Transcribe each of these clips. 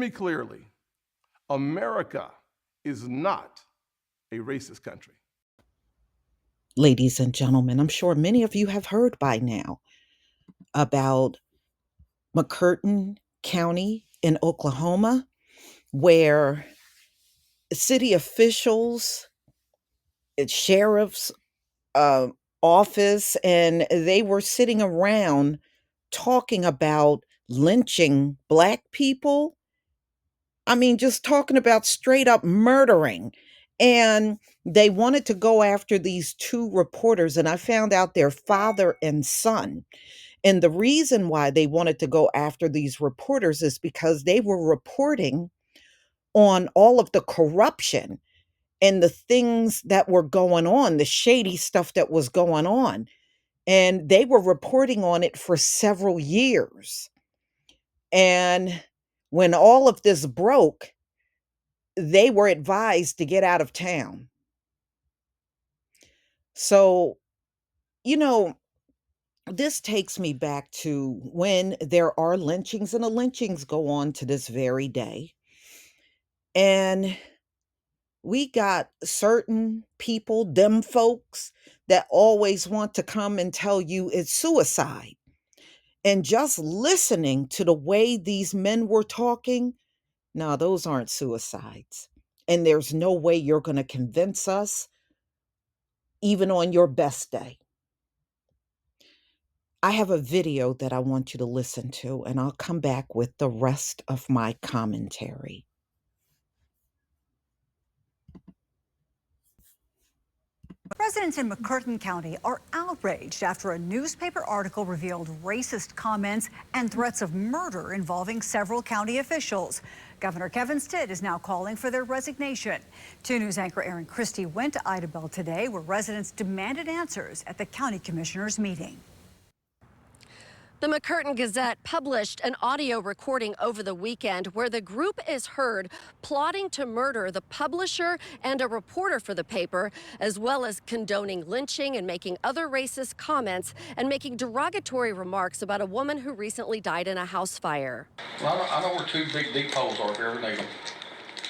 me clearly. America is not a racist country. Ladies and gentlemen, I'm sure many of you have heard by now about McCurtain County in Oklahoma, where city officials, sheriff's uh, office, and they were sitting around talking about lynching Black people. I mean, just talking about straight up murdering. And they wanted to go after these two reporters, and I found out they're father and son. And the reason why they wanted to go after these reporters is because they were reporting on all of the corruption and the things that were going on, the shady stuff that was going on. And they were reporting on it for several years. And when all of this broke, they were advised to get out of town. So, you know, this takes me back to when there are lynchings, and the lynchings go on to this very day. And we got certain people, them folks, that always want to come and tell you it's suicide. And just listening to the way these men were talking, no, those aren't suicides. And there's no way you're going to convince us, even on your best day. I have a video that I want you to listen to, and I'll come back with the rest of my commentary. Residents in McCurtain County are outraged after a newspaper article revealed racist comments and threats of murder involving several county officials. Governor Kevin Stitt is now calling for their resignation. 2 News anchor Erin Christie went to Idabel today, where residents demanded answers at the county commissioners' meeting. The McCurtain Gazette published an audio recording over the weekend where the group is heard plotting to murder the publisher and a reporter for the paper, as well as condoning lynching and making other racist comments and making derogatory remarks about a woman who recently died in a house fire. Well, I know where 2 big deep holes are if you ever need them.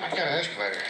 I got an excavator.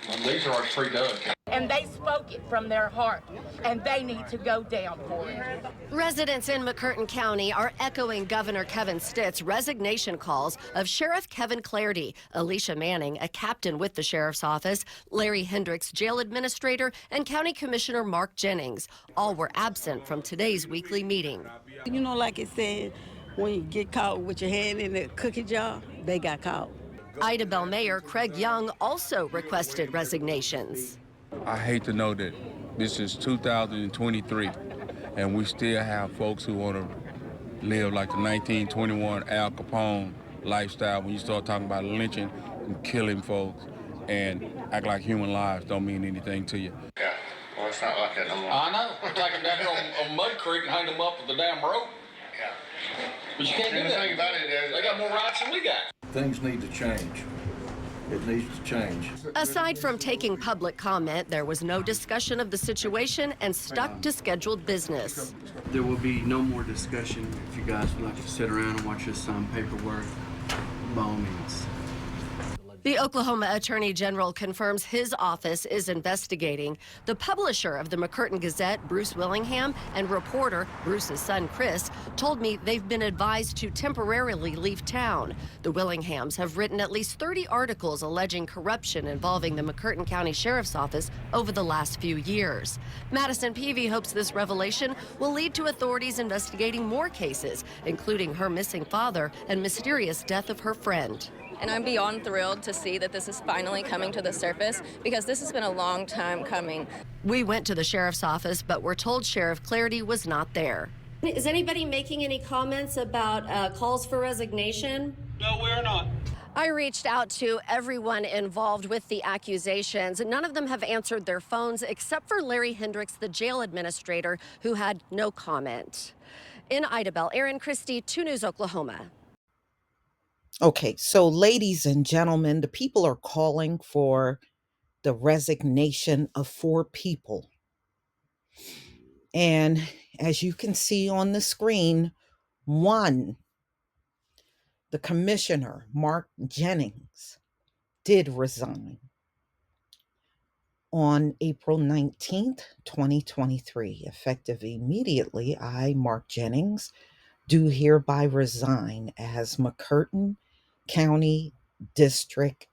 Well, these are already pre-dug. And they spoke it from their heart, and they need to go down for it. Residents in McCurtain County are echoing Governor Kevin Stitt's resignation calls of Sheriff Kevin Clardy, Alicia Manning, a captain with the sheriff's office, Larry Hendricks, jail administrator, and County Commissioner Mark Jennings. All were absent from today's weekly meeting. You know, like it said, when you get caught with your hand in the cookie jar, they got caught. Idabel Mayor Craig Young also requested resignations. I hate to know that this is 2023 and we still have folks who want to live like the 1921 Al Capone lifestyle when you start talking about lynching and killing folks and act like human lives don't mean anything to you. Yeah, well, it's not like that no more. I know. We'll take them down here on Mud Creek and hang them up with the damn rope. Yeah. But you can't do And the that. thing about it is, They got more rights than we got. Things need to change. It needs to change. Aside from taking public comment, there was no discussion of the situation and stuck to scheduled business. There will be no more discussion. If you guys would like to sit around and watch us sign paperwork, by all means. The Oklahoma Attorney General confirms his office is investigating. The publisher of the McCurtain Gazette, Bruce Willingham, and reporter, Bruce's son, Chris, told me they've been advised to temporarily leave town. The Willinghams have written at least 30 articles alleging corruption involving the McCurtain County Sheriff's Office over the last few years. Madison Peavy hopes this revelation will lead to authorities investigating more cases, including her missing father and mysterious death of her friend. And I'm beyond thrilled to see that this is finally coming to the surface, because this has been a long time coming. We went to the sheriff's office, but were told Sheriff Clardy was not there. Is anybody making any comments about calls for resignation? No, we're not. I reached out to everyone involved with the accusations. None of them have answered their phones except for Larry Hendricks, the jail administrator, who had no comment. In Idabel, Erin Christie, 2 News, Oklahoma. Okay, so ladies and gentlemen, the people are calling for the resignation of 4 people. And as you can see on the screen, 1, The commissioner, Mark Jennings, did resign on April 19th, 2023. Effective immediately, I, Mark Jennings, do hereby resign as McCurtain County District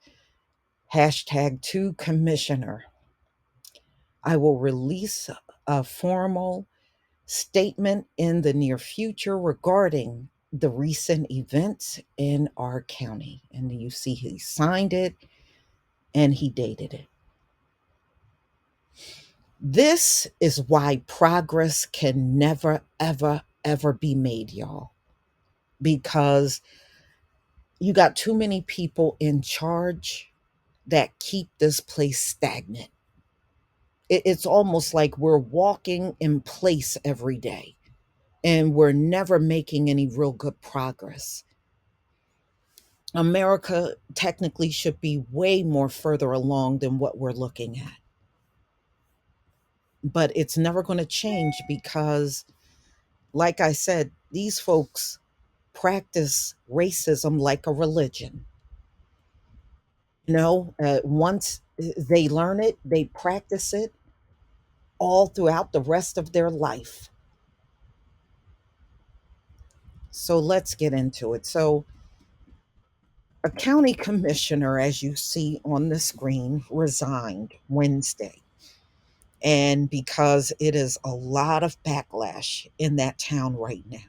#2 Commissioner. I will release a formal statement in the near future regarding the recent events in our county. And you see, he signed it and he dated it. This is why progress can never, ever, ever be made, y'all. Because you got too many people in charge that keep this place stagnant. It's almost like we're walking in place every day and we're never making any real good progress. America technically should be way more further along than what we're looking at. But it's never going to change because, like I said, these folks practice racism like a religion. Once they learn it, they practice it all throughout the rest of their life. So let's get into it. So, a county commissioner, as you see on the screen, resigned Wednesday. And because it is a lot of backlash in that town right now.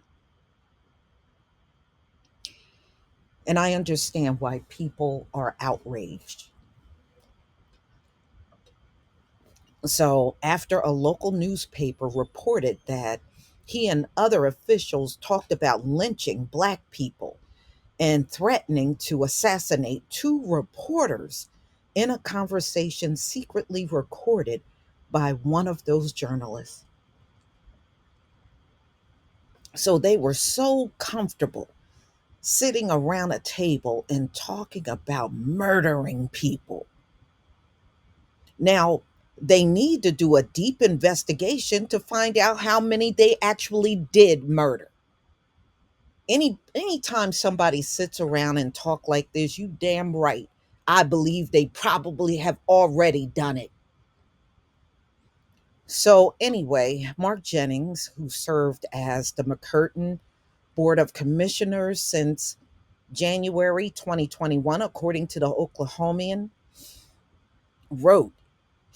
And I understand why people are outraged. So, after a local newspaper reported that he and other officials talked about lynching Black people and threatening to assassinate 2 reporters in a conversation secretly recorded by one of those journalists. So they were so comfortable sitting around a table and talking about murdering people. Now, they need to do a deep investigation to find out how many they actually did murder. Anytime somebody sits around and talk like this, you damn right, I believe they probably have already done it. So anyway, Mark Jennings, who served as the McCurtain Board of Commissioners since January 2021, according to the Oklahomian, wrote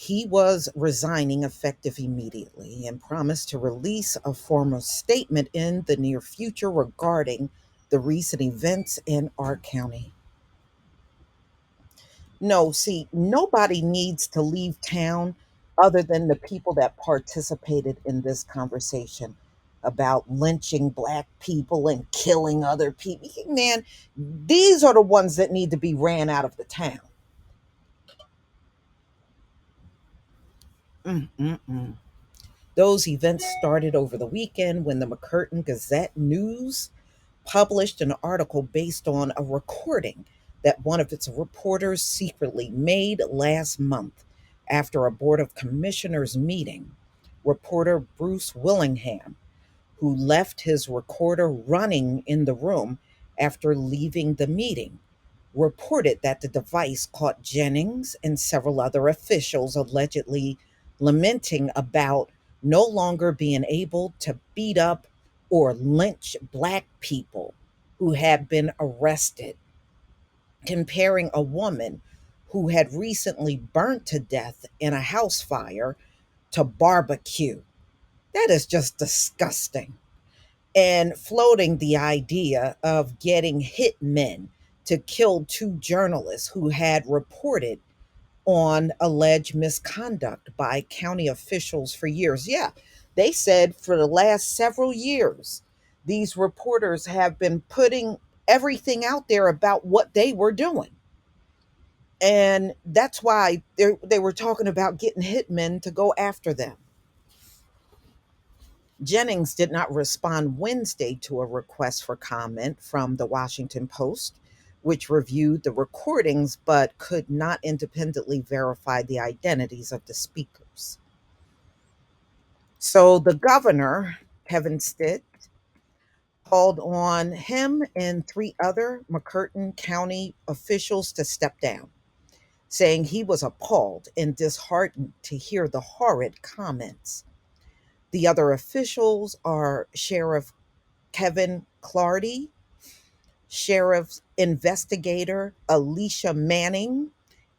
he was resigning effective immediately and promised to release a formal statement in the near future regarding the recent events in our county. No, see, nobody needs to leave town other than the people that participated in this conversation about lynching Black people and killing other people. Man, these are the ones that need to be ran out of the town. Mm-mm-mm. Those events started over the weekend when the McCurtain Gazette-News published an article based on a recording that one of its reporters secretly made last month after a Board of Commissioners meeting. Reporter Bruce Willingham, who left his recorder running in the room after leaving the meeting, reported that the device caught Jennings and several other officials allegedly lamenting about no longer being able to beat up or lynch Black people who had been arrested, comparing a woman who had recently burnt to death in a house fire to barbecue. That is just disgusting. And floating the idea of getting hitmen to kill 2 journalists who had reported on alleged misconduct by county officials for years. Yeah, they said for the last several years, these reporters have been putting everything out there about what they were doing. And that's why they were talking about getting hitmen to go after them. Jennings did not respond Wednesday to a request for comment from the Washington Post, which reviewed the recordings but could not independently verify the identities of the speakers. So the governor, Kevin Stitt, called on him and 3 other McCurtain County officials to step down, saying he was appalled and disheartened to hear the horrid comments. The other officials are Sheriff Kevin Clardy, Sheriff's investigator Alicia Manning,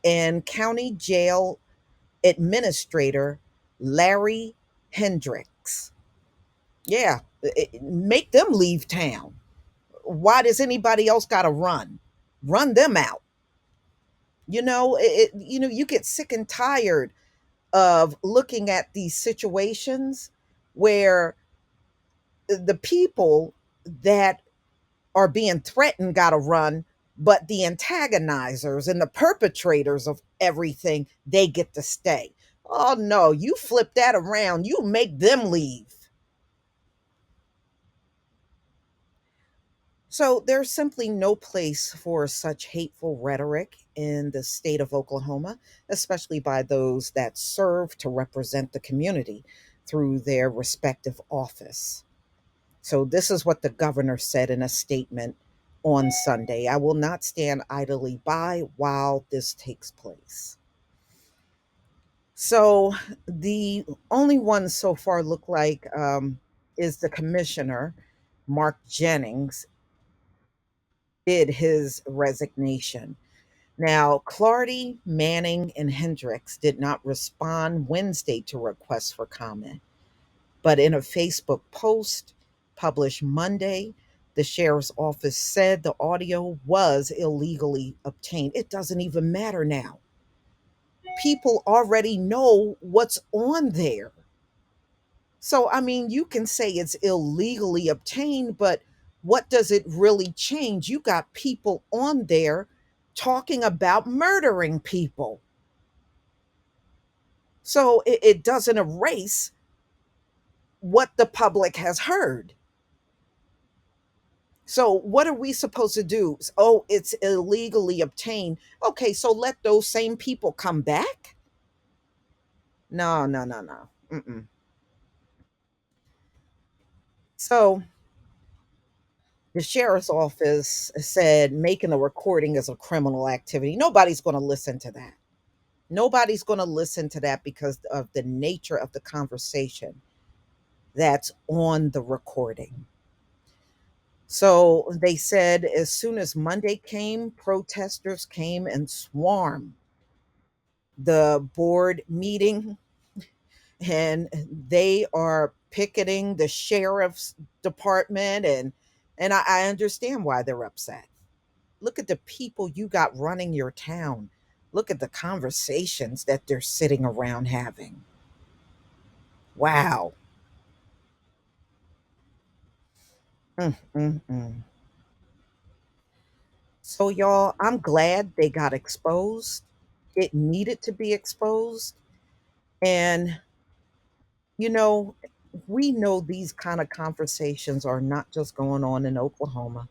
and County Jail Administrator Larry Hendricks. Yeah, make them leave town. Why does anybody else got to run? Run them out. You get sick and tired of looking at these situations where the people that are being threatened got to run, but the antagonizers and the perpetrators of everything, they get to stay. Oh no, you flip that around, you make them leave. So there's simply no place for such hateful rhetoric in the state of Oklahoma, especially by those that serve to represent the community through their respective office. So this is what the governor said in a statement on Sunday. I will not stand idly by while this takes place. So the only one so far look like is the commissioner, Mark Jennings, did his resignation. Now, Clardy, Manning, and Hendricks did not respond Wednesday to requests for comment. But in a Facebook post published Monday, the sheriff's office said the audio was illegally obtained. It doesn't even matter now. People already know what's on there. So, I mean, you can say it's illegally obtained, but what does it really change? You got people on there talking about murdering people. So it doesn't erase what the public has heard. So what are we supposed to do? Oh, it's illegally obtained. Okay, so let those same people come back? No, no, no, no. Mm-mm. So the sheriff's office said making a recording is a criminal activity. Nobody's going to listen to that. Nobody's going to listen to that because of the nature of the conversation that's on the recording. So they said as soon as Monday came, protesters came and swarmed the board meeting, and they are picketing the sheriff's department, and I understand why they're upset. Look at the people you got running your town. Look at the conversations that they're sitting around having. Wow. Mm, mm, mm. So, y'all, I'm glad they got exposed. It needed to be exposed. And, you know, we know these kind of conversations are not just going on in Oklahoma,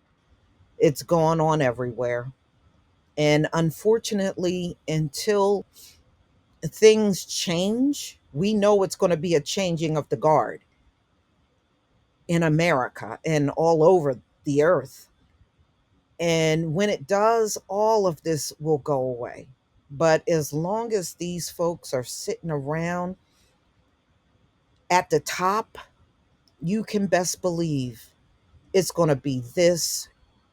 it's going on everywhere. And unfortunately, until things change, we know it's going to be a changing of the guard in America and all over the earth. And when it does, all of this will go away. But as long as these folks are sitting around at the top, you can best believe it's going to be this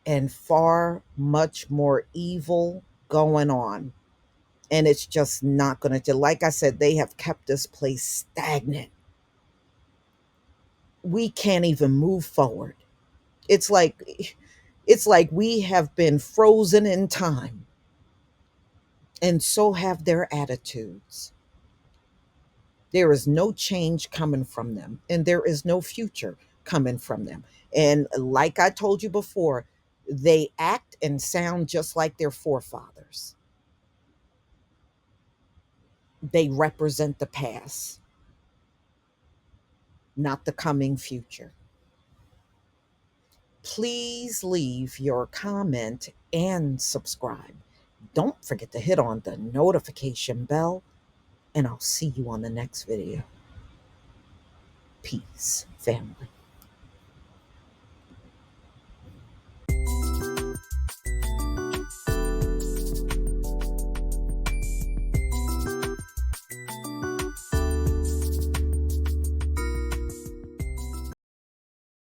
and far much more evil going on. And it's just not going to, like I said, they have kept this place stagnant. We can't even move forward. It's like we have been frozen in time, and so have their attitudes. There is no change coming from them, and there is no future coming from them. And like I told you before, they act and sound just like their forefathers. They represent the past, not the coming future. Please leave your comment and subscribe. Don't forget to hit on the notification bell, and I'll see you on the next video. Peace, family.